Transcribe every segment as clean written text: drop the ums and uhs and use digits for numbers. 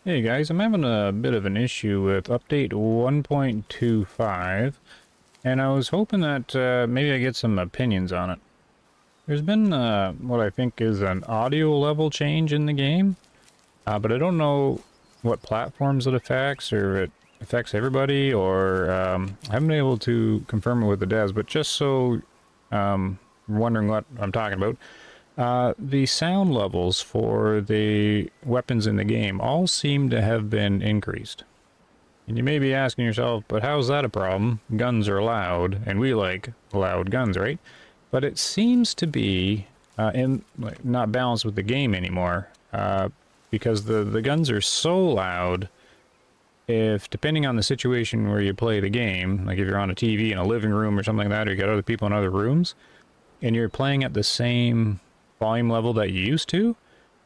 Hey guys, I'm having a bit of an issue with update 1.25, and I was hoping that maybe I get some opinions on it. There's been what I think is an audio level change in the game, but I don't know what platforms it affects, or if it affects everybody, or I haven't been able to confirm it with the devs, but just so you're wondering what I'm talking about. The sound levels for the weapons in the game all seem to have been increased. And you may be asking yourself, but how's that a problem? Guns are loud, and we like loud guns, right? But it seems to be not balanced with the game anymore, because the guns are so loud. If, depending on the situation where you play the game, like if you're on a TV in a living room or something like that, or you got other people in other rooms, and you're playing at the same volume level that you used to,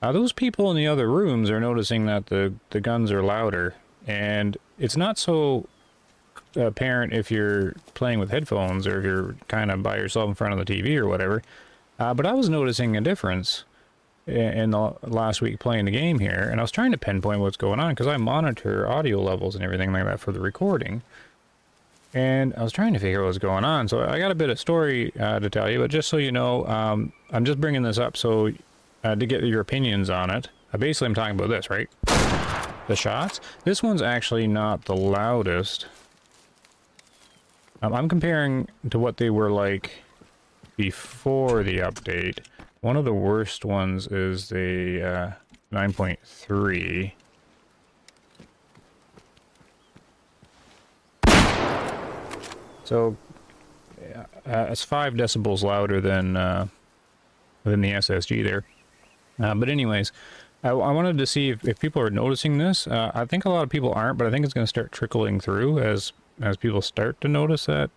those people in the other rooms are noticing that the guns are louder. And it's not so apparent if you're playing with headphones or if you're kind of by yourself in front of the TV or whatever. But I was noticing a difference in the last week playing the game here, and I was trying to pinpoint what's going on because I monitor audio levels and everything like that for the recording. And I was trying to figure out what was going on, so I got a bit of story to tell you, but just so you know, I'm just bringing this up so to get your opinions on it. Basically, I'm talking about this, right? The shots. This one's actually not the loudest. I'm comparing to what they were like before the update. One of the worst ones is the 9.3. So, it's 5 decibels louder than the SSG there. But anyways, I wanted to see if people are noticing this. I think a lot of people aren't, but I think it's going to start trickling through as people start to notice that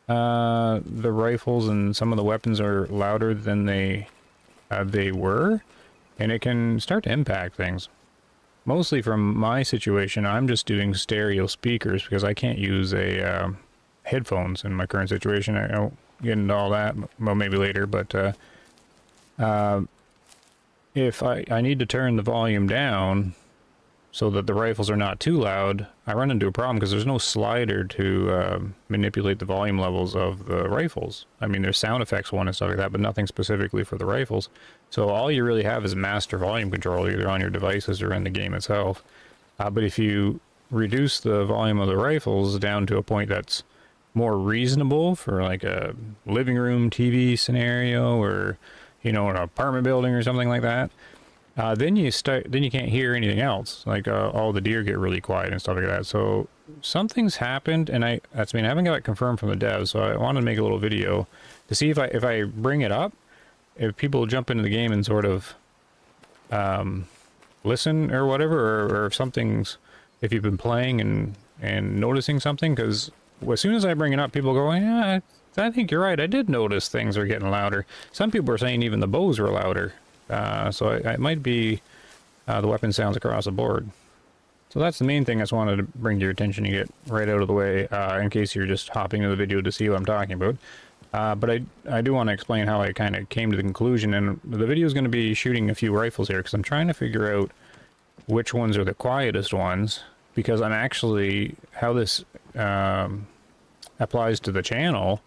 the rifles and some of the weapons are louder than they were, and it can start to impact things. Mostly from my situation, I'm just doing stereo speakers because I can't use a headphones in my current situation. I won't get into all that, well, maybe later, but if I need to turn the volume down so that the rifles are not too loud, I run into a problem because there's no slider to manipulate the volume levels of the rifles. I mean, there's sound effects one and stuff like that, but nothing specifically for the rifles. So all you really have is master volume control, either on your devices or in the game itself. But if you reduce the volume of the rifles down to a point that's more reasonable for like a living room TV scenario, or you know, an apartment building or something like that, then you can't hear anything else. Like all the deer get really quiet and stuff like that. So something's happened, and I haven't got it confirmed from the devs. So I wanted to make a little video to see if I bring it up, if people jump into the game and sort of listen or whatever, or if you've been playing and noticing something, because as soon as I bring it up, people go, yeah, I think you're right. I did notice things are getting louder. Some people are saying even the bows were louder. So it might be the weapon sounds across the board. So that's the main thing I just wanted to bring to your attention to get right out of the way, in case you're just hopping to the video to see what I'm talking about. But I do want to explain how I kind of came to the conclusion, and the video is going to be shooting a few rifles here, because I'm trying to figure out which ones are the quietest ones, because I'm actually, how this applies to the channel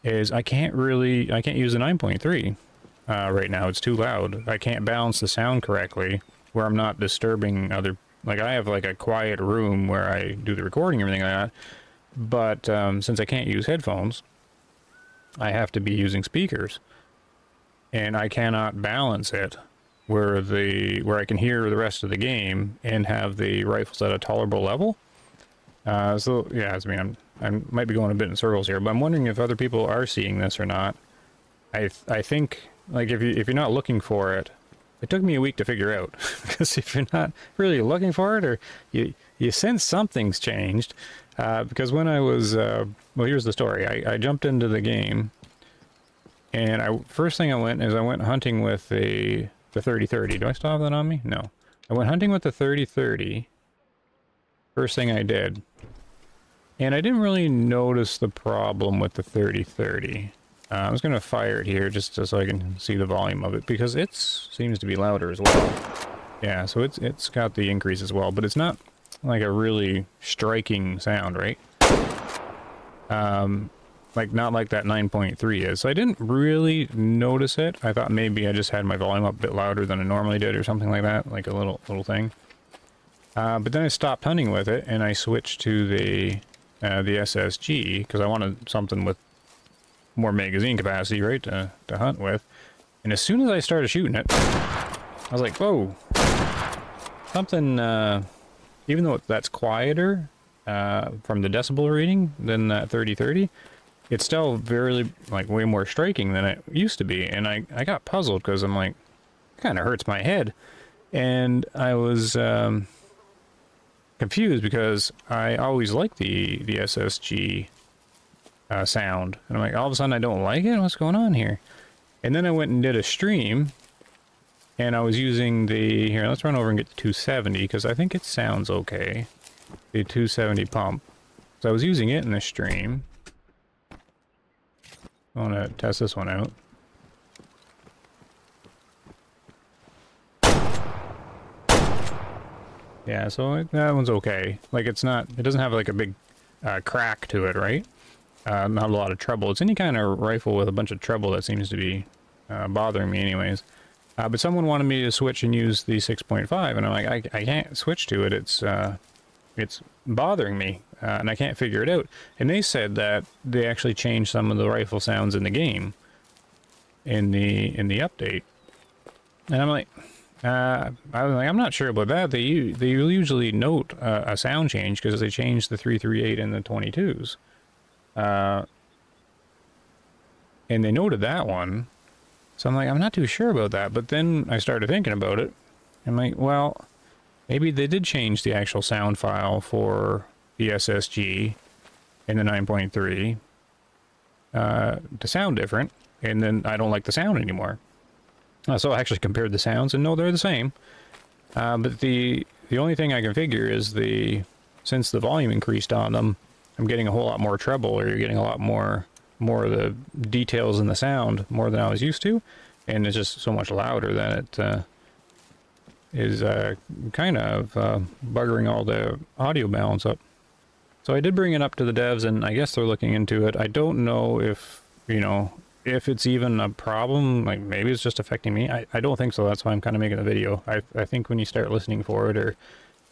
is I can't use the 9.3 right now. It's too loud. I can't balance the sound correctly where I'm not disturbing other, like I have like a quiet room where I do the recording and everything like that, but since I can't use headphones, I have to be using speakers, and I cannot balance it where I can hear the rest of the game and have the rifles at a tolerable level. So yeah, I mean, I might be going a bit in circles here, but I'm wondering if other people are seeing this or not. I think, like, if you're not looking for it, it took me a week to figure out, because if you're not really looking for it, or you sense something's changed, because when I was, well, here's the story. I jumped into the game, and first thing I went hunting with the 3030. Do I still have that on me? No. I went hunting with the 3030. First thing I did. And I didn't really notice the problem with the 3030. I was going to fire it here just so I can see the volume of it, because it seems to be louder as well. Yeah, so it's got the increase as well, but it's not like a really striking sound, right? Like not like that 9.3 is. So I didn't really notice it. I thought maybe I just had my volume up a bit louder than I normally did or something like that, like a little thing. But then I stopped hunting with it and I switched to the SSG because I wanted something with more magazine capacity, right, to hunt with. And as soon as I started shooting it, I was like, whoa, something, even though that's quieter from the decibel reading than that 3030, it's still very, like, way more striking than it used to be. And I got puzzled because I'm like, it kind of hurts my head. And I was confused because I always liked the SSG sound. And I'm like, all of a sudden I don't like it? What's going on here? And then I went and did a stream. And I was using the... Here, let's run over and get the 270 because I think it sounds okay. The 270 pump. So I was using it in the stream. I want to test this one out. Yeah, so that one's okay. Like, it's not... It doesn't have, like, a big crack to it, right? Not a lot of treble. It's any kind of rifle with a bunch of treble that seems to be bothering me anyways. But someone wanted me to switch and use the 6.5, and I'm like, I can't switch to it. It's bothering me, and I can't figure it out. And they said that they actually changed some of the rifle sounds in the game, in the update. And I'm like, I'm not sure about that. They usually note a sound change because they changed the 338 and the 22s, and they noted that one. So I'm like, I'm not too sure about that. But then I started thinking about it. I'm like, well, maybe they did change the actual sound file for the SSG in the 9.3 to sound different. And then I don't like the sound anymore. So I actually compared the sounds, and no, they're the same. But the only thing I can figure is since the volume increased on them, I'm getting a whole lot more treble, or you're getting a lot more of the details in the sound more than I was used to, and it's just so much louder that it is kind of buggering all the audio balance up. So I did bring it up to the devs, and I guess they're looking into it. I don't know if, you know, if it's even a problem. Like, maybe it's just affecting me. I don't think so. That's why I'm kind of making a video. I think when you start listening for it or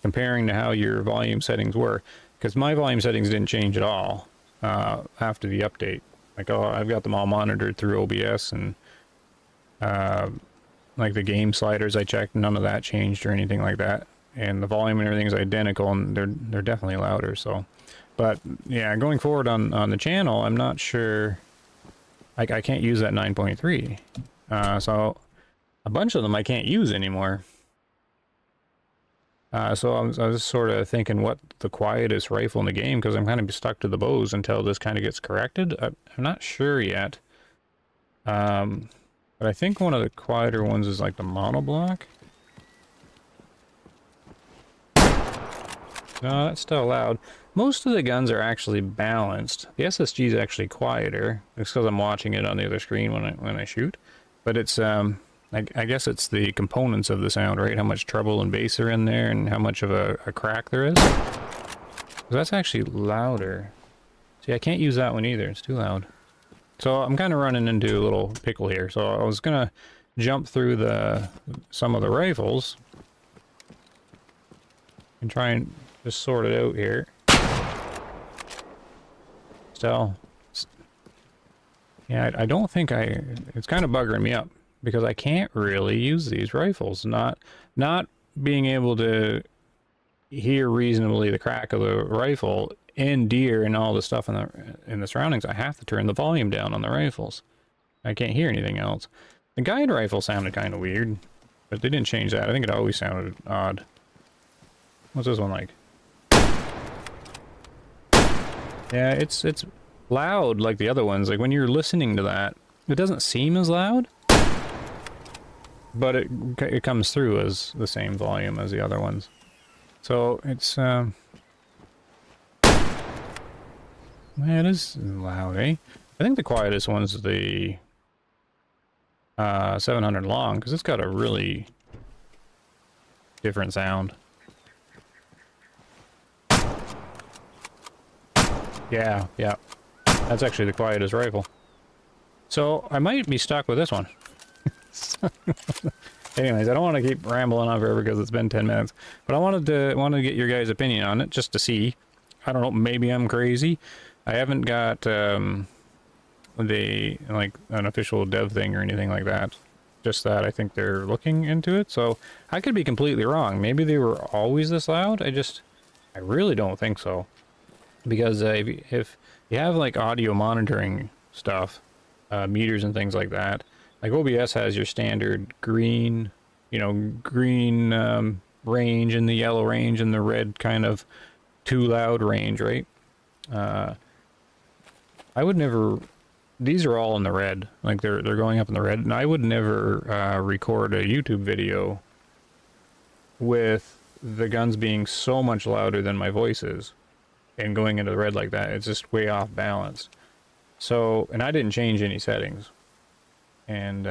comparing to how your volume settings were, because my volume settings didn't change at all after the update. Like, oh, I've got them all monitored through OBS, and like the game sliders I checked, none of that changed or anything like that. And the volume and everything is identical, and they're definitely louder. So, but yeah, going forward on the channel, I'm not sure. Like, I can't use that 9.3. So a bunch of them I can't use anymore. So I was sort of thinking what the quietest rifle in the game, because I'm kind of stuck to the bows until this kind of gets corrected. I'm not sure yet. But I think one of the quieter ones is like the monoblock. No, that's still loud. Most of the guns are actually balanced. The SSG is actually quieter. It's because I'm watching it on the other screen when I shoot. But it's I guess it's the components of the sound, right? How much treble and bass are in there, and how much of a crack there is. So that's actually louder. See, I can't use that one either. It's too loud. So I'm kind of running into a little pickle here. So I was gonna jump through some of the rifles and try and just sort it out here. Still, yeah, I don't think it's kind of buggering me up because I can't really use these rifles. Not being able to hear reasonably the crack of the rifle and deer and all the stuff in the surroundings. I have to turn the volume down on the rifles. I can't hear anything else. The guide rifle sounded kind of weird, but they didn't change that. I think it always sounded odd. What's this one like? Yeah, it's loud like the other ones. Like when you're listening to that, it doesn't seem as loud, but it comes through as the same volume as the other ones. So it's yeah, it is loud, eh? I think the quietest one's the 700 long, because it's got a really different sound. Yeah, yeah. That's actually the quietest rifle. So, I might be stuck with this one. Anyways, I don't want to keep rambling on forever because it's been 10 minutes. But I wanted to get your guys' opinion on it, just to see. I don't know, maybe I'm crazy. I haven't got like an official dev thing or anything like that. Just that I think they're looking into it. So, I could be completely wrong. Maybe they were always this loud. I really don't think so. Because if you have like audio monitoring stuff, meters and things like that, like OBS has your standard green, green range and the yellow range and the red kind of too loud range, right? I would never, these are all in the red, like they're going up in the red, and I would never record a YouTube video with the guns being so much louder than my voice is and going into the red like that. It's just way off balance. So, and I didn't change any settings. And,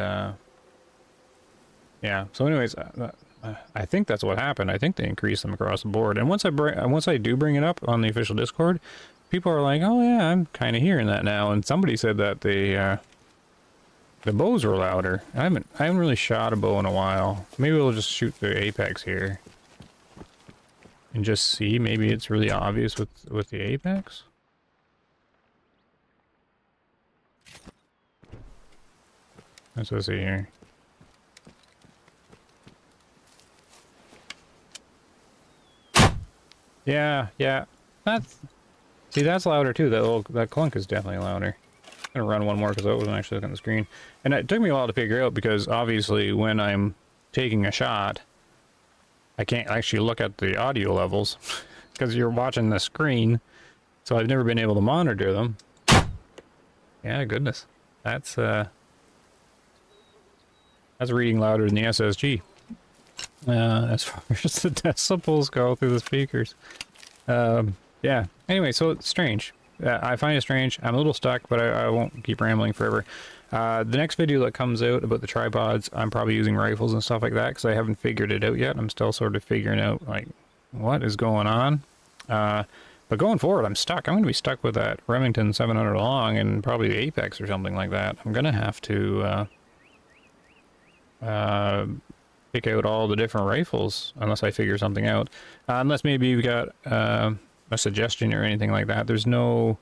yeah. So anyways, I think that's what happened. I think they increased them across the board. And once I do bring it up on the official Discord, people are like, oh yeah, I'm kind of hearing that now. And somebody said that the bows were louder. I haven't really shot a bow in a while. Maybe we'll just shoot the apex here. And just see, maybe it's really obvious with the apex. Let's see here. Yeah, yeah. That's louder too. That clunk is definitely louder. I'm gonna run one more because I wasn't actually looking at the screen. And it took me a while to figure out because obviously when I'm taking a shot, I can't actually look at the audio levels because you're watching the screen. So I've never been able to monitor them. Yeah, goodness. That's reading louder than the SSG. As far as the decibels go through the speakers. Yeah. Anyway, so it's strange. I find it strange. I'm a little stuck, but I won't keep rambling forever. The next video that comes out about the tripods, I'm probably using rifles and stuff like that because I haven't figured it out yet. I'm still sort of figuring out, like, what is going on. But going forward, I'm stuck. I'm going to be stuck with that Remington 700 long and probably the Apex or something like that. I'm going to have to pick out all the different rifles unless I figure something out. Unless maybe you've got a suggestion or anything like that. There's no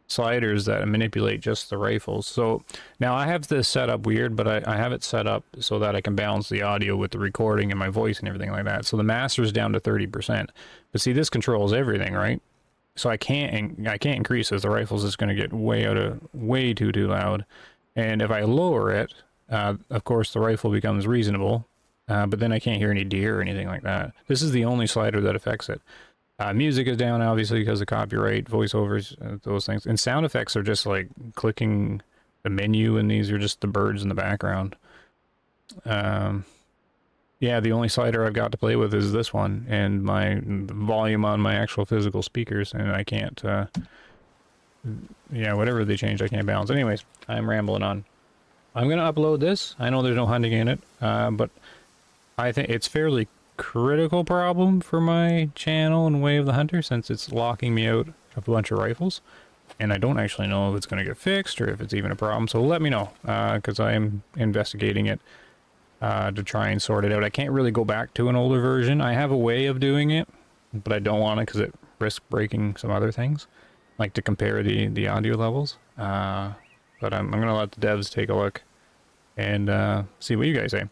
sliders that manipulate just the rifles. So now I have this set up weird, but I have it set up so that I can balance the audio with the recording and my voice and everything like that. So the master's down to 30%. But see, this controls everything, right? So I can't increase this. The rifle's just going to get way too loud. And if I lower it, of course the rifle becomes reasonable. But then I can't hear any deer or anything like that. This is the only slider that affects it. Music is down, obviously, because of copyright, voiceovers, those things. And sound effects are just like clicking the menu, and these are just the birds in the background. Yeah, the only slider I've got to play with is this one, and my volume on my actual physical speakers, and I can't, yeah, whatever they changed, I can't balance. Anyways, I'm rambling on. I'm going to upload this. I know there's no hunting in it, but I think it's fairly critical problem for my channel and Way of the Hunter since it's locking me out of a bunch of rifles, and I don't actually know if it's going to get fixed or if it's even a problem. So let me know, because I am investigating it to try and sort it out. I can't really go back to an older version. I have a way of doing it, but I don't want to because it risks breaking some other things, like to compare the audio levels. But I'm going to let the devs take a look and see what you guys say.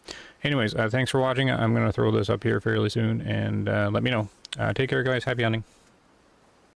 Anyways, thanks for watching. I'm going to throw this up here fairly soon, and let me know. Take care, guys. Happy hunting.